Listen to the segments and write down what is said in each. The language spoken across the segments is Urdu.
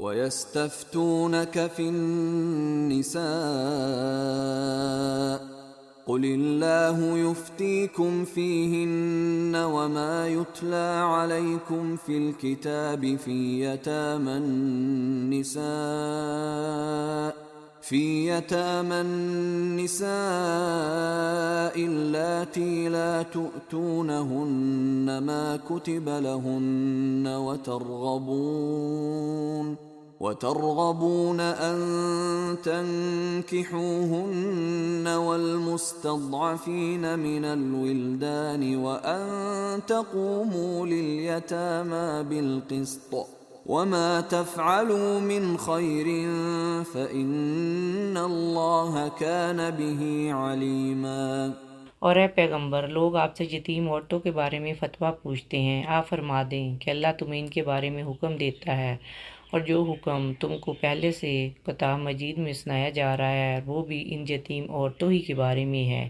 ويستفتونك في النساء قل الله يفتيكم فيهن وما يتلى عليكم في الكتاب في يتامى النساء اللاتي لا تؤتونهن ما كتب لهن وترغبون أن تنكحوهن والمستضعفين من الولدان وأن تقوموا لليتامى بالقسط وما تفعلوا من خير فإن الله كان به عليما۔ اور اے پیغمبر، لوگ آپ سے یتیم عورتوں کے بارے میں فتویٰ پوچھتے ہیں، آپ فرما دیں کہ اللہ تمہیں ان کے بارے میں حکم دیتا ہے، اور جو حکم تم کو پہلے سے کتاب مجید میں سنایا جا رہا ہے وہ بھی ان یتیم عورتوں ہی کے بارے میں ہے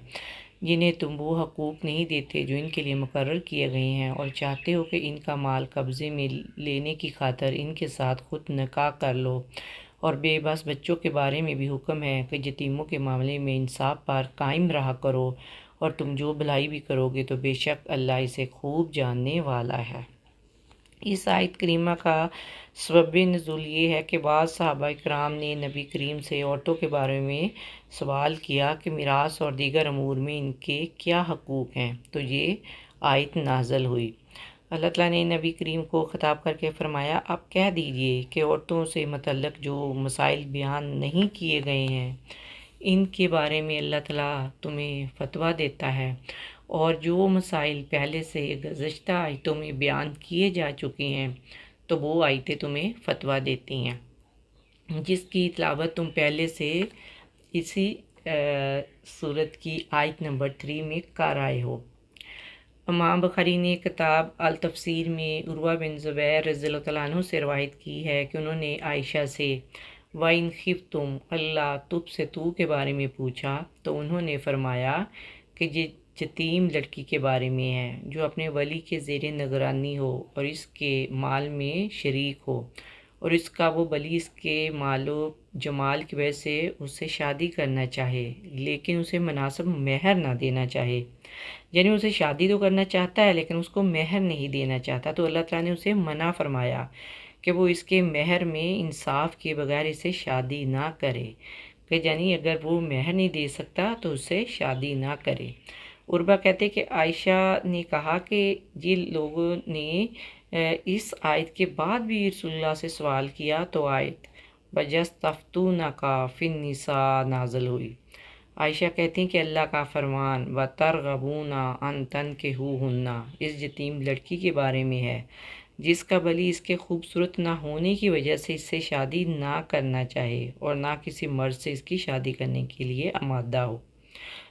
جنہیں تم وہ حقوق نہیں دیتے جو ان کے لیے مقرر کیے گئے ہیں، اور چاہتے ہو کہ ان کا مال قبضے میں لینے کی خاطر ان کے ساتھ خود نکاح کر لو۔ اور بے بس بچوں کے بارے میں بھی حکم ہے کہ یتیموں کے معاملے میں انصاف پر قائم رہا کرو، اور تم جو بھلائی بھی کرو گے تو بے شک اللہ اسے خوب جاننے والا ہے۔ اس آیت کریمہ کا سبب نزول یہ ہے کہ بعض صحابہ کرام نے نبی کریم سے عورتوں کے بارے میں سوال کیا کہ میراث اور دیگر امور میں ان کے کیا حقوق ہیں، تو یہ آیت نازل ہوئی۔ اللہ تعالیٰ نے نبی کریم کو خطاب کر کے فرمایا، آپ کہہ دیجئے کہ عورتوں سے متعلق جو مسائل بیان نہیں کیے گئے ہیں ان کے بارے میں اللہ تعالیٰ تمہیں فتویٰ دیتا ہے، اور جو مسائل پہلے سے گزشتہ آیتوں میں بیان کیے جا چکے ہیں تو وہ آیتیں تمہیں فتویٰ دیتی ہیں، جس کی تلاوت تم پہلے سے اسی سورت کی آیت نمبر 3 میں کر آئے ہو۔ امام بخاری نے کتاب التفسیر میں عروہ بن زبیر رضی اللہ تعالیٰ عنہ سے روایت کی ہے کہ انہوں نے عائشہ سے وَإِنْ خِفْتُمْ اللہ تُبْسِطُوا کے بارے میں پوچھا، تو انہوں نے فرمایا کہ یہ یتیم لڑکی کے بارے میں ہے جو اپنے ولی کے زیر نگرانی ہو اور اس کے مال میں شریک ہو، اور اس کا وہ ولی اس کے مال و جمال کی وجہ سے اس سے شادی کرنا چاہے لیکن اسے مناسب مہر نہ دینا چاہے، یعنی اسے شادی تو کرنا چاہتا ہے لیکن اس کو مہر نہیں دینا چاہتا، تو اللہ تعالیٰ نے اسے منع فرمایا کہ وہ اس کے مہر میں انصاف کے بغیر اسے شادی نہ کرے، کہ یعنی اگر وہ مہر نہیں دے سکتا تو اسے شادی نہ کرے۔ عروہ کہتے کہ عائشہ نے کہا کہ یہ لوگوں نے اس آیت کے بعد بھی رسول اللہ سے سوال کیا تو آیت وَيَسْتَفْتُونَكَ فِي النِّسَاءِ نازل ہوئی۔ عائشہ کہتی ہیں کہ اللہ کا فرمان وَتَرْغَبُونَ أَن تَنكِحُوهُنَّ اس یتیم لڑکی کے بارے میں ہے جس کا ولی اس کے خوبصورت نہ ہونے کی وجہ سے اس سے شادی نہ کرنا چاہے اور نہ کسی مرد سے اس کی شادی کرنے کے لیے آمادہ ہو،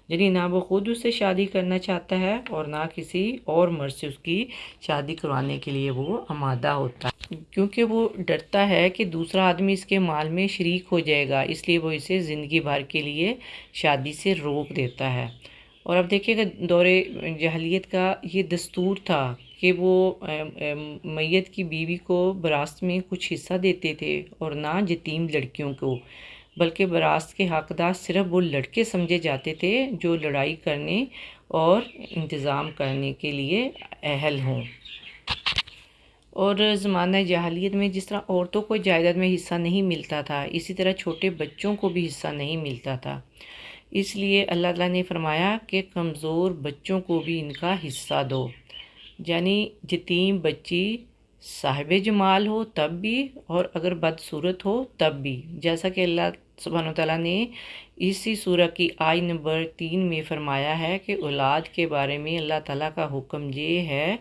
یعنی نہ وہ خود اس سے شادی کرنا چاہتا ہے اور نہ کسی اور مرد سے اس کی شادی کروانے کے لیے وہ آمادہ ہوتا ہے، کیونکہ وہ ڈرتا ہے کہ دوسرا آدمی اس کے مال میں شریک ہو جائے گا، اس لیے وہ اسے زندگی بھر کے لیے شادی سے روک دیتا ہے۔ اور اب دیکھیے کہ دور جاہلیت کا یہ دستور تھا کہ وہ میت کی بیوی کو وراثت میں کچھ حصہ دیتے تھے اور نہ یتیم لڑکیوں کو، بلکہ وراثت کے حقدار صرف وہ لڑکے سمجھے جاتے تھے جو لڑائی کرنے اور انتظام کرنے کے لیے اہل ہوں۔ اور زمانہ جاہلیت میں جس طرح عورتوں کو جائیداد میں حصہ نہیں ملتا تھا اسی طرح چھوٹے بچوں کو بھی حصہ نہیں ملتا تھا، اس لیے اللہ تعالیٰ نے فرمایا کہ کمزور بچوں کو بھی ان کا حصہ دو، یعنی یتیم بچی صاحب جمال ہو تب بھی اور اگر بدصورت ہو تب بھی، جیسا کہ اللہ سبحانہ وتعالیٰ نے اسی سورہ کی آیت نمبر 3 میں فرمایا ہے کہ اولاد کے بارے میں اللہ تعالیٰ کا حکم یہ ہے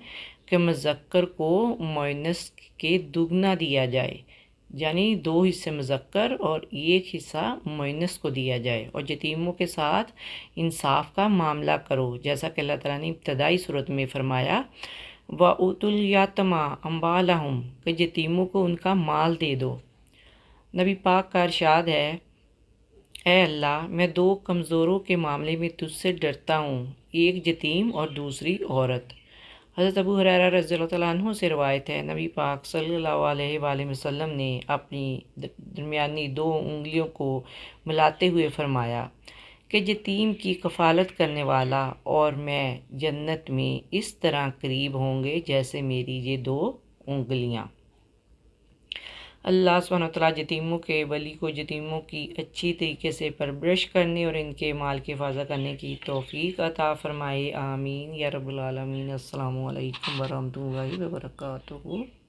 کہ مذکر کو مؤنث کے دگنا دیا جائے، یعنی 2 حصے مذکر اور 1 حصہ مؤنث کو دیا جائے، اور یتیموں کے ساتھ انصاف کا معاملہ کرو، جیسا کہ اللہ تعالیٰ نے ابتدائی صورت میں فرمایا وَأُوتُوا الْيَتَامَىٰ أَمْوَالَهُمْ کہ یتیموں کو ان کا مال دے دو۔ نبی پاک کا ارشاد ہے اے اللہ، میں دو کمزوروں کے معاملے میں تجھ سے ڈرتا ہوں، ایک یتیم اور دوسری عورت۔ حضرت ابو ہریرہ رضی اللہ تعالیٰ عنہ سے روایت ہے، نبی پاک صلی اللہ علیہ وآلہ وسلم نے اپنی درمیانی دو انگلیوں کو ملاتے ہوئے فرمایا کہ یتیم کی کفالت کرنے والا اور میں جنت میں اس طرح قریب ہوں گے جیسے میری یہ دو انگلیاں۔ اللہ سبحانہ وتعالیٰ یتیموں کے ولی کو یتیموں کی اچھی طریقے سے پرورش کرنے اور ان کے مال کی حفاظت کرنے کی توفیق عطا فرمائے، آمین یا رب العالمین۔ السلام علیکم ورحمۃ اللہ وبرکاتہ۔